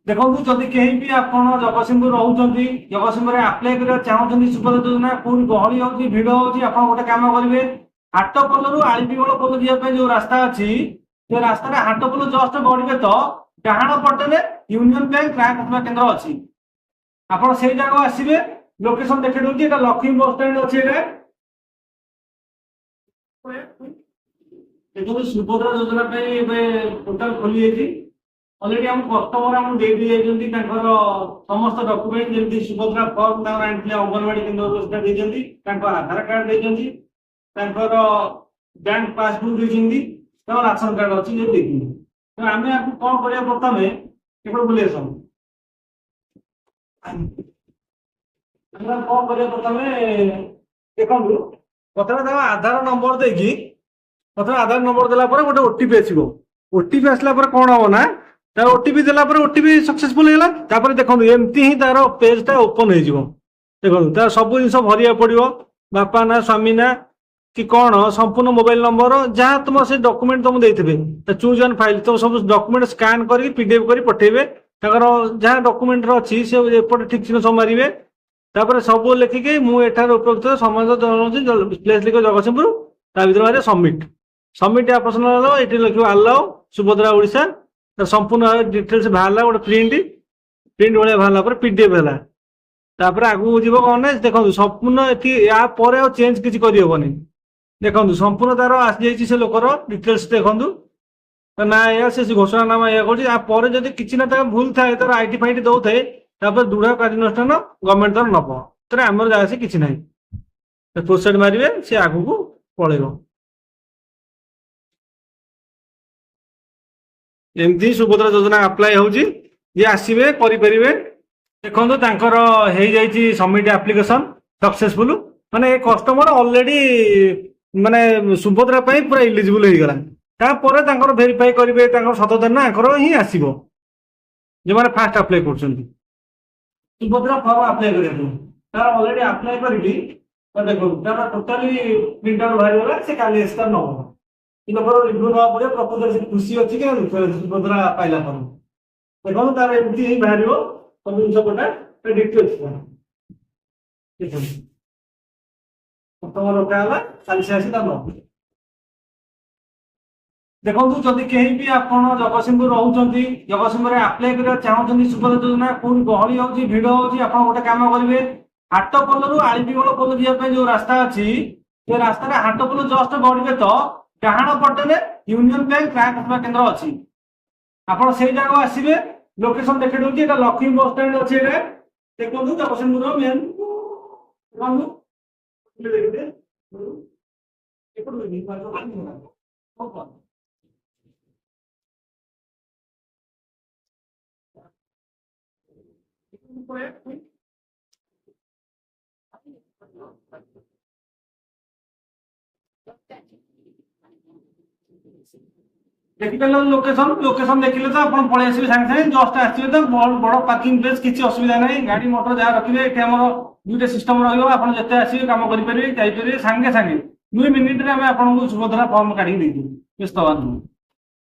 देखो जदि कहीं भी आप जगतसिंहपुर रोचे जगतसिंहपुर आप्लाय करना चाहते सुभद्रा योजना कौन गहली हो भिड़ हो गोटे कम करेंगे हाटपोल आलीपिगोल पोल जावाई जो रास्ता अच्छी से रास्तार हाटपोल जस्ट बढ़े तो डाण पटे यूनियन बैंक ग्राहक सेवा केन्द्र अच्छी आप से जगह आसवे लोकेशन देखे दूसरी लक्ष्मी बस स्टैंड अच्छी देखो सुभद्रा योजना पोर्टाल खोली अलरेडी हम कस्टमर आम दे समस्त डॉक्यूमेंट जमी सुभद्रा फर्म आनी अंगनवाड़ी केन्द्र Aadhaar card bank passbook ration card अच्छी तो आम आपको कौन करा प्रथम केवल बुलेसन कौन करा प्रथम देखो प्रथम आधार नंबर देकी प्रथम आधार नंबर देला गोटे ओटीपी आसो ओटीपी आसला कौन हम ना ओटीपी देला ओटीपी सक्सेसफुल है देखो एमती ही तार पेजटा ओपन हो देखो तार सब जिन भरिया पड़ो बापा ना स्वामी ना कि कौन संपूर्ण मोबाइल नंबर जहाँ तुम से डॉक्यूमेंट तुम देते चूज एंड फाइल तुम सब डॉक्यूमेंट स्कैन कर पीडीएफ कर पठेबे जहाँ डॉक्यूमेंट अच्छी से एपटे ठीक चिन्ह सब मारे तापर सब लिखिके मुझे उपयुक्त संबंध जनाऊँ प्लेस लिख जगतसिंहपुर ता भर मारे सबमिट सबमिट ऑप्शन ये लिख अलाउ सुभद्रा ओडिशा संपूर्ण डिटेल्स बाहर गोटे प्रिंट भाया बाहर पीडीएफ है तापर आगू जीव कौन देखो संपूर्ण या चेंज किसी करहबनी देखो संपूर्ण तार आसी से लोकर डिटेल्स देखु ना या से घोषणा नामा या कर जब किसी ना भूल थाए तार आईटी फाइटी दौ थाए दृढ़ कार्यानुष्ठान गवर्नमेंट तार नब तेरे आमर जगह से किसी ना प्रोसेड मारे सी आग को पलैब एमती सुभद्रा योजना अप्लाई होजी ये आसवे करें देखो सबमिट एप्लिकेशन सक्सेसफुल माने कस्टमर ऑलरेडी माने सुभद्रा पूरा इलिजिबल हो गला वेरीफाई करेंगे सतता ना ही आसो जो मैंने फास्ट अप्लाई कर सुभद्रा फॉर्म अप्लाई कर ऑलरेडी अप्लाई करी देखो टोटाली प्रिंट आउट बाहर गला से काली नब रिव्यू ना पड़े प्रकृत से खुशी अच्छी क्या सुभद्रा पाइला फॉर्म देखो तार एमती बाहर सब जिन गोटे डिटेल्स प्रथम रोका काली से आसी देखो जदि कहीं भी आप जगतसिंहपुर रोचे जगतसिंहपुर आप्लाय करना चाहते सुभद्रा योजना कौन गहली हो भिड़ हो गोटे कम करेंगे हाटपोल आलीपिगोल पोल जावाई जो रास्ता अच्छी से रास्तार हाटपोल जस्ट बढ़े तो डाण पटे यूनियन बैंक ग्राहक सेवा केन्द्र अच्छी आप से जगह आसवे लोकेशन देखे दूसरी लक्ष्मी बस स्टैंड अच्छी देखो जगतसिंहपुर मेन देखिए लोकेशन लोकेशन देखिले तो आप पलि आसवे सागे सागे जस्ट आसवे तो बड़ पार्किंग प्लेस किसी असुविधा नहीं गाड़ी मोटर जहाँ रखिए ये दुईटा सिस्टम रहा जिते आसवे कम करेंगे जापर सागे सागे 2 मिनिट में आपको सुभद्रा फॉर्म काढ़ी व्यस्त